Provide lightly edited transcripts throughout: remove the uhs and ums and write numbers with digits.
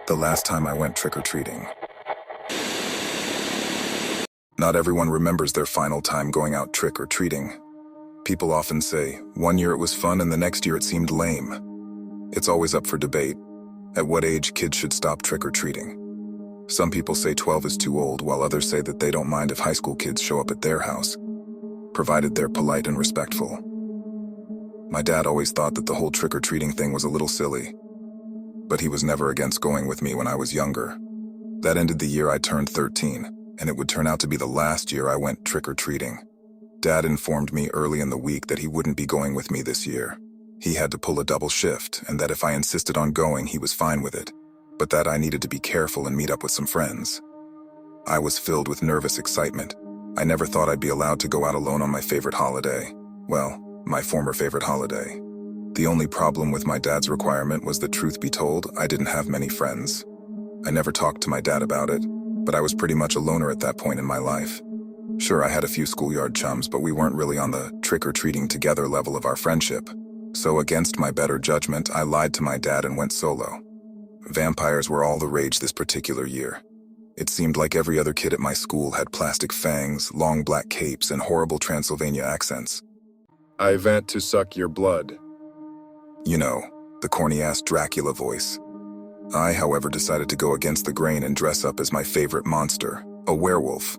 The last time I went trick-or-treating. Not everyone remembers their final time going out trick-or-treating. People often say, one year it was fun and the next year it seemed lame. It's always up for debate, at what age kids should stop trick-or-treating. Some people say 12 is too old, while others say that they don't mind if high school kids show up at their house, provided they're polite and respectful. My dad always thought that the whole trick-or-treating thing was a little silly, but he was never against going with me when I was younger. That ended the year I turned 13, and it would turn out to be the last year I went trick-or-treating. Dad informed me early in the week that he wouldn't be going with me this year. He had to pull a double shift, and that if I insisted on going, he was fine with it, but that I needed to be careful and meet up with some friends. I was filled with nervous excitement. I never thought I'd be allowed to go out alone on my favorite holiday. Well, my former favorite holiday. The only problem with my dad's requirement was that, truth be told, I didn't have many friends. I never talked to my dad about it, but I was pretty much a loner at that point in my life. Sure, I had a few schoolyard chums, but we weren't really on the trick-or-treating together level of our friendship. So against my better judgment, I lied to my dad and went solo. Vampires were all the rage this particular year. It seemed like every other kid at my school had plastic fangs, long black capes, and horrible Transylvania accents. I vant to suck your blood. You know, the corny-ass Dracula voice. I, however, decided to go against the grain and dress up as my favorite monster, a werewolf.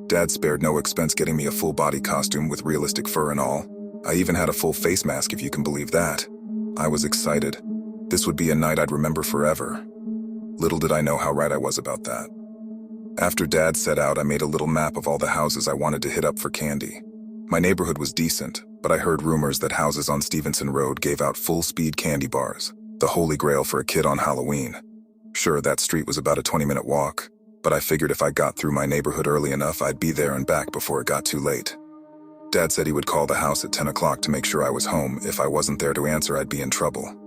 Dad spared no expense getting me a full-body costume with realistic fur and all. I even had a full face mask, if you can believe that. I was excited. This would be a night I'd remember forever. Little did I know how right I was about that. After Dad set out, I made a little map of all the houses I wanted to hit up for candy. My neighborhood was decent, but I heard rumors that houses on Stevenson Road gave out full-speed candy bars, the holy grail for a kid on Halloween. Sure, that street was about a 20-minute walk, but I figured if I got through my neighborhood early enough, I'd be there and back before it got too late. Dad said he would call the house at 10 o'clock to make sure I was home. If I wasn't there to answer, I'd be in trouble.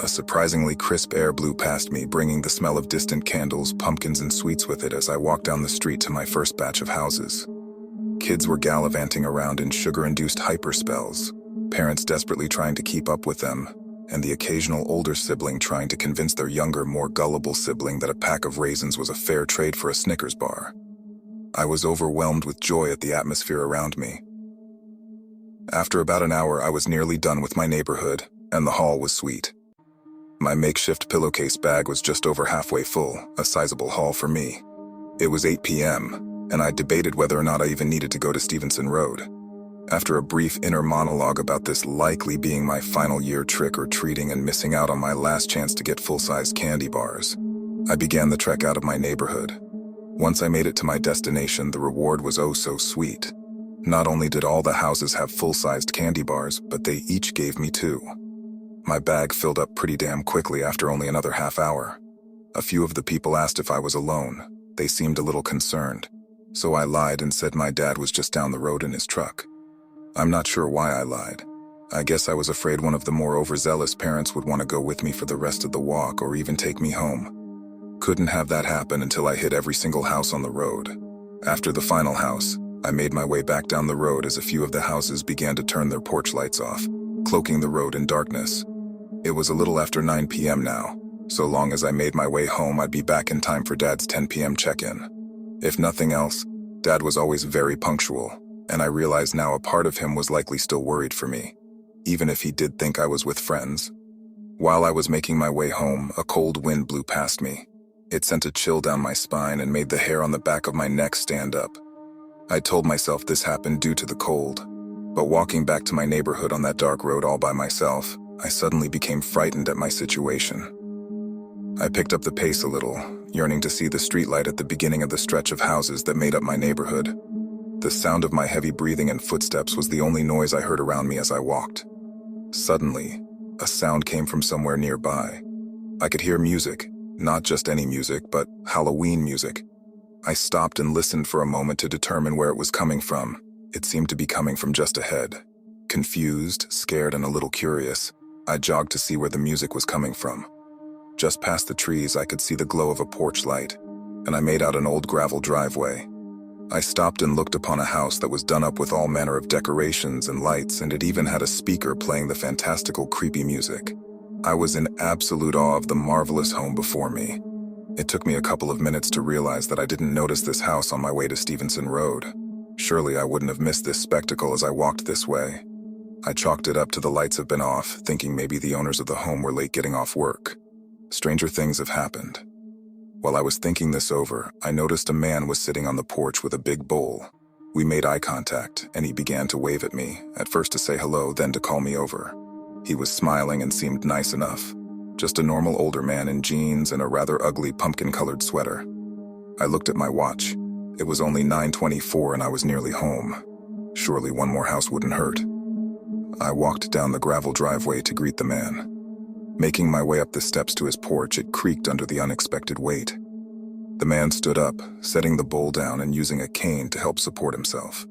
A surprisingly crisp air blew past me, bringing the smell of distant candles, pumpkins, and sweets with it as I walked down the street to my first batch of houses. Kids were gallivanting around in sugar-induced hyperspells, parents desperately trying to keep up with them, and the occasional older sibling trying to convince their younger, more gullible sibling that a pack of raisins was a fair trade for a Snickers bar. I was overwhelmed with joy at the atmosphere around me. After about an hour, I was nearly done with my neighborhood, and the haul was sweet. My makeshift pillowcase bag was just over halfway full, a sizable haul for me. It was 8 p.m., and I debated whether or not I even needed to go to Stevenson Road. After a brief inner monologue about this likely being my final year trick-or-treating and missing out on my last chance to get full-sized candy bars, I began the trek out of my neighborhood. Once I made it to my destination, the reward was oh so sweet. Not only did all the houses have full-sized candy bars, but they each gave me 2. My bag filled up pretty damn quickly after only another half hour. A few of the people asked if I was alone. They seemed a little concerned, so I lied and said my dad was just down the road in his truck. I'm not sure why I lied. I guess I was afraid one of the more overzealous parents would want to go with me for the rest of the walk or even take me home. Couldn't have that happen until I hit every single house on the road. After the final house, I made my way back down the road as a few of the houses began to turn their porch lights off, cloaking the road in darkness. It was a little after 9 p.m. now. So long as I made my way home, I'd be back in time for Dad's 10 p.m. check-in. If nothing else, Dad was always very punctual, and I realized now a part of him was likely still worried for me, even if he did think I was with friends. While I was making my way home, a cold wind blew past me. It sent a chill down my spine and made the hair on the back of my neck stand up. I told myself this happened due to the cold, but walking back to my neighborhood on that dark road all by myself, I suddenly became frightened at my situation. I picked up the pace a little, yearning to see the streetlight at the beginning of the stretch of houses that made up my neighborhood. The sound of my heavy breathing and footsteps was the only noise I heard around me as I walked. Suddenly, a sound came from somewhere nearby. I could hear music, not just any music, but Halloween music. I stopped and listened for a moment to determine where it was coming from. It seemed to be coming from just ahead. Confused, scared, and a little curious, I jogged to see where the music was coming from. Just past the trees, I could see the glow of a porch light, and I made out an old gravel driveway. I stopped and looked upon a house that was done up with all manner of decorations and lights, and it even had a speaker playing the fantastical, creepy music. I was in absolute awe of the marvelous home before me. It took me a couple of minutes to realize that I didn't notice this house on my way to Stevenson Road. Surely I wouldn't have missed this spectacle as I walked this way. I chalked it up to the lights have been off, thinking maybe the owners of the home were late getting off work. Stranger things have happened. While I was thinking this over, I noticed a man was sitting on the porch with a big bowl. We made eye contact, and he began to wave at me, at first to say hello, then to call me over. He was smiling and seemed nice enough. Just a normal older man in jeans and a rather ugly pumpkin-colored sweater. I looked at my watch. It was only 9:24 and I was nearly home. Surely one more house wouldn't hurt. I walked down the gravel driveway to greet the man. Making my way up the steps to his porch, it creaked under the unexpected weight. The man stood up, setting the bowl down and using a cane to help support himself.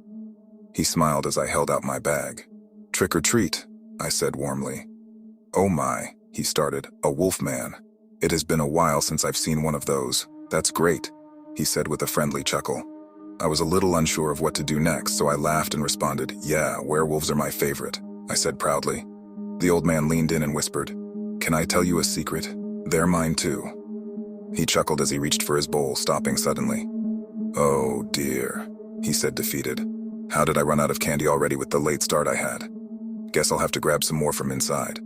He smiled as I held out my bag. "Trick or treat," I said warmly. "Oh my," he started, "a wolf man. It has been a while since I've seen one of those. That's great," he said with a friendly chuckle. I was a little unsure of what to do next, so I laughed and responded, "Yeah, werewolves are my favorite," I said proudly. The old man leaned in and whispered, "Can I tell you a secret? They're mine too." He chuckled as he reached for his bowl, stopping suddenly. "Oh dear," he said defeated. "How did I run out of candy already with the late start I had? Guess I'll have to grab some more from inside,"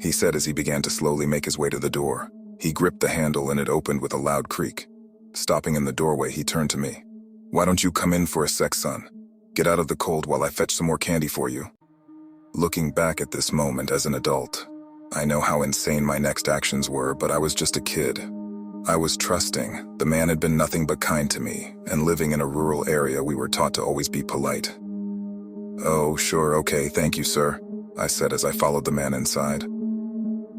he said as he began to slowly make his way to the door. He gripped the handle and it opened with a loud creak. Stopping in the doorway, he turned to me. "Why don't you come in for a sec, son? Get out of the cold while I fetch some more candy for you." Looking back at this moment as an adult, I know how insane my next actions were, but I was just a kid. I was trusting. The man had been nothing but kind to me, and living in a rural area, we were taught to always be polite. "Oh, sure, okay, thank you, sir," I said as I followed the man inside.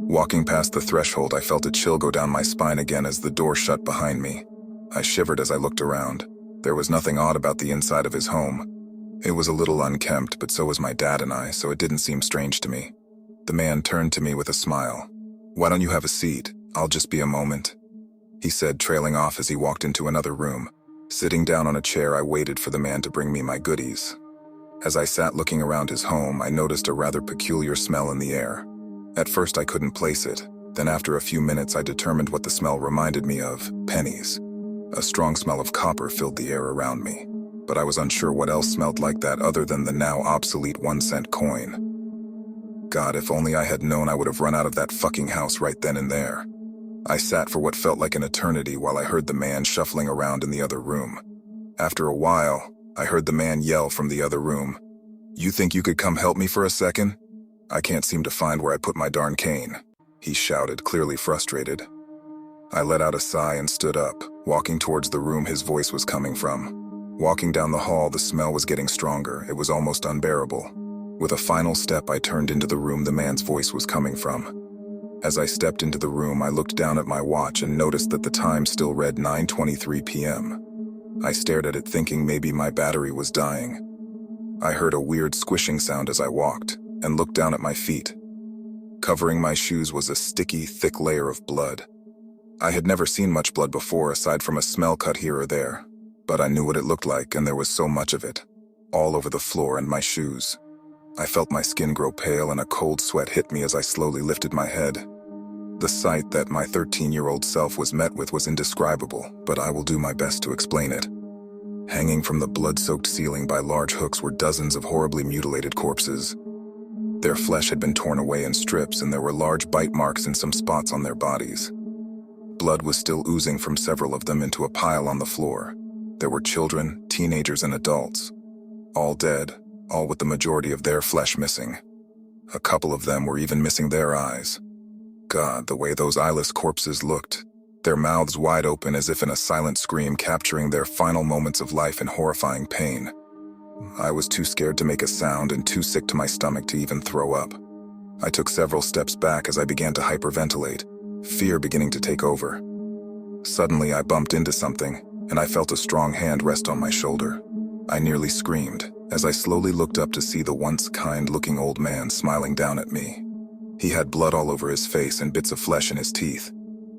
Walking past the threshold, I felt a chill go down my spine again as the door shut behind me. I shivered as I looked around. There was nothing odd about the inside of his home. It was a little unkempt, but so was my dad and I, so it didn't seem strange to me. The man turned to me with a smile. "Why don't you have a seat? I'll just be a moment," he said, trailing off as he walked into another room. Sitting down on a chair, I waited for the man to bring me my goodies. As I sat looking around his home, I noticed a rather peculiar smell in the air. At first I couldn't place it. Then after a few minutes I determined what the smell reminded me of: pennies. A strong smell of copper filled the air around me, but I was unsure what else smelled like that other than the now obsolete 1-cent coin. God, if only I had known, I would have run out of that fucking house right then and there. I sat for what felt like an eternity while I heard the man shuffling around in the other room. After a while, I heard the man yell from the other room, "You think you could come help me for a second? I can't seem to find where I put my darn cane," he shouted, clearly frustrated. I let out a sigh and stood up, walking towards the room his voice was coming from. Walking down the hall, the smell was getting stronger. It was almost unbearable. With a final step, I turned into the room the man's voice was coming from. As I stepped into the room, I looked down at my watch and noticed that the time still read 9:23 p.m. I stared at it thinking maybe my battery was dying. I heard a weird squishing sound as I walked, and looked down at my feet. Covering my shoes was a sticky, thick layer of blood. I had never seen much blood before aside from a smell cut here or there, but I knew what it looked like, and there was so much of it, all over the floor and my shoes. I felt my skin grow pale and a cold sweat hit me as I slowly lifted my head. The sight that my 13-year-old self was met with was indescribable, but I will do my best to explain it. Hanging from the blood-soaked ceiling by large hooks were dozens of horribly mutilated corpses. Their flesh had been torn away in strips, and there were large bite marks in some spots on their bodies. Blood was still oozing from several of them into a pile on the floor. There were children, teenagers, and adults. All dead, all with the majority of their flesh missing. A couple of them were even missing their eyes. God, the way those eyeless corpses looked. Their mouths wide open as if in a silent scream, capturing their final moments of life in horrifying pain. I was too scared to make a sound and too sick to my stomach to even throw up. I took several steps back as I began to hyperventilate, fear beginning to take over. Suddenly I bumped into something, and I felt a strong hand rest on my shoulder. I nearly screamed as I slowly looked up to see the once kind-looking old man smiling down at me. He had blood all over his face and bits of flesh in his teeth.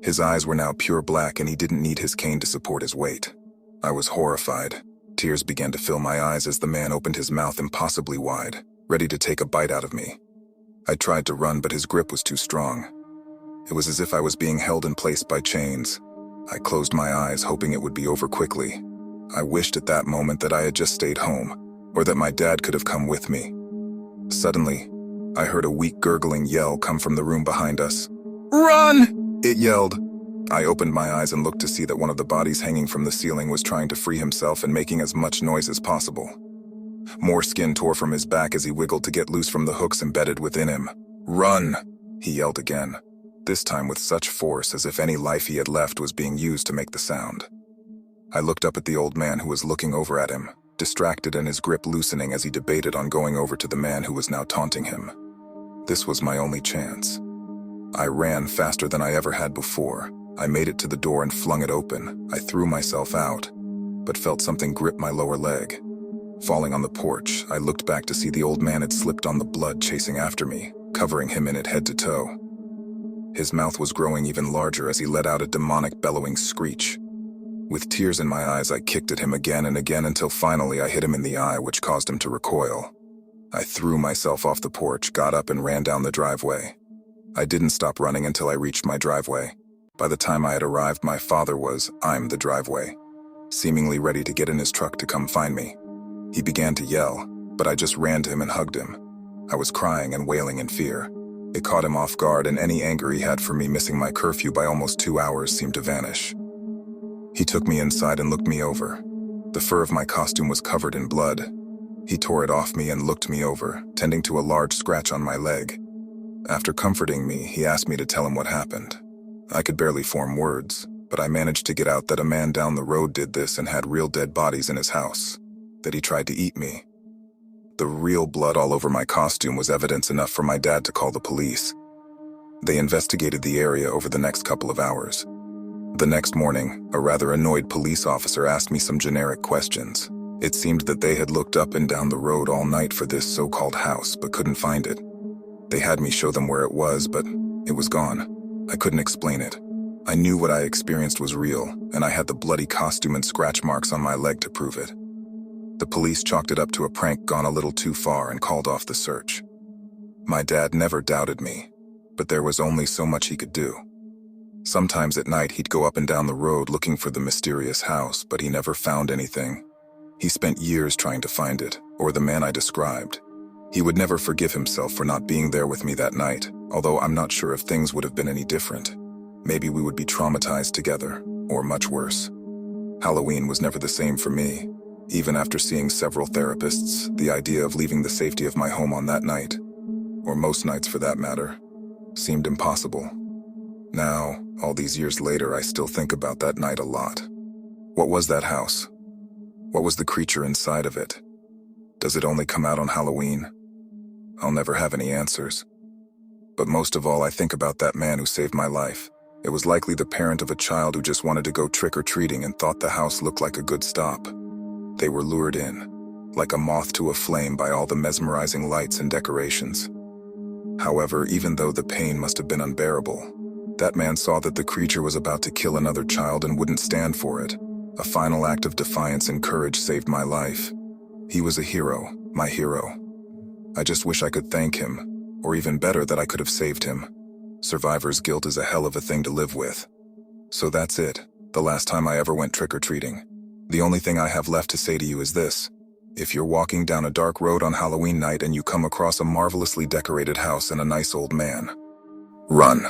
His eyes were now pure black, and he didn't need his cane to support his weight. I was horrified. Tears began to fill my eyes as the man opened his mouth impossibly wide, ready to take a bite out of me. I tried to run, but his grip was too strong. It was as if I was being held in place by chains. I closed my eyes, hoping it would be over quickly. I wished at that moment that I had just stayed home, or that my dad could have come with me. Suddenly, I heard a weak gurgling yell come from the room behind us. "Run!" it yelled. I opened my eyes and looked to see that one of the bodies hanging from the ceiling was trying to free himself and making as much noise as possible. More skin tore from his back as he wiggled to get loose from the hooks embedded within him. "Run!" he yelled again, this time with such force as if any life he had left was being used to make the sound. I looked up at the old man who was looking over at him, distracted and his grip loosening as he debated on going over to the man who was now taunting him. This was my only chance. I ran faster than I ever had before. I made it to the door and flung it open. I threw myself out, but felt something grip my lower leg. Falling on the porch, I looked back to see the old man had slipped on the blood chasing after me, covering him in it head to toe. His mouth was growing even larger as he let out a demonic bellowing screech. With tears in my eyes, I kicked at him again and again until finally I hit him in the eye, which caused him to recoil. I threw myself off the porch, got up and ran down the driveway. I didn't stop running until I reached my driveway. By the time I had arrived, my father was, I'm the driveway, seemingly ready to get in his truck to come find me. He began to yell, but I just ran to him and hugged him. I was crying and wailing in fear. It caught him off guard, and any anger he had for me missing my curfew by almost 2 hours seemed to vanish. He took me inside and looked me over. The fur of my costume was covered in blood. He tore it off me and looked me over, tending to a large scratch on my leg. After comforting me, he asked me to tell him what happened. I could barely form words, but I managed to get out that a man down the road did this and had real dead bodies in his house, that he tried to eat me. The real blood all over my costume was evidence enough for my dad to call the police. They investigated the area over the next couple of hours. The next morning, a rather annoyed police officer asked me some generic questions. It seemed that they had looked up and down the road all night for this so-called house, but couldn't find it. They had me show them where it was, but it was gone. I couldn't explain it. I knew what I experienced was real, and I had the bloody costume and scratch marks on my leg to prove it. The police chalked it up to a prank gone a little too far and called off the search. My dad never doubted me, but there was only so much he could do. Sometimes at night he'd go up and down the road looking for the mysterious house, but he never found anything. He spent years trying to find it, or the man I described. He would never forgive himself for not being there with me that night, although I'm not sure if things would have been any different. Maybe we would be traumatized together, or much worse. Halloween was never the same for me. Even after seeing several therapists, the idea of leaving the safety of my home on that night, or most nights for that matter, seemed impossible. Now, all these years later, I still think about that night a lot. What was that house? What was the creature inside of it? Does it only come out on Halloween? I'll never have any answers. But most of all, I think about that man who saved my life. It was likely the parent of a child who just wanted to go trick-or-treating and thought the house looked like a good stop. They were lured in, like a moth to a flame by all the mesmerizing lights and decorations. However, even though the pain must have been unbearable, that man saw that the creature was about to kill another child and wouldn't stand for it. A final act of defiance and courage saved my life. He was a hero, my hero. I just wish I could thank him, or even better, that I could have saved him. Survivor's guilt is a hell of a thing to live with. So that's it, the last time I ever went trick-or-treating. The only thing I have left to say to you is this. If you're walking down a dark road on Halloween night and you come across a marvelously decorated house and a nice old man, run.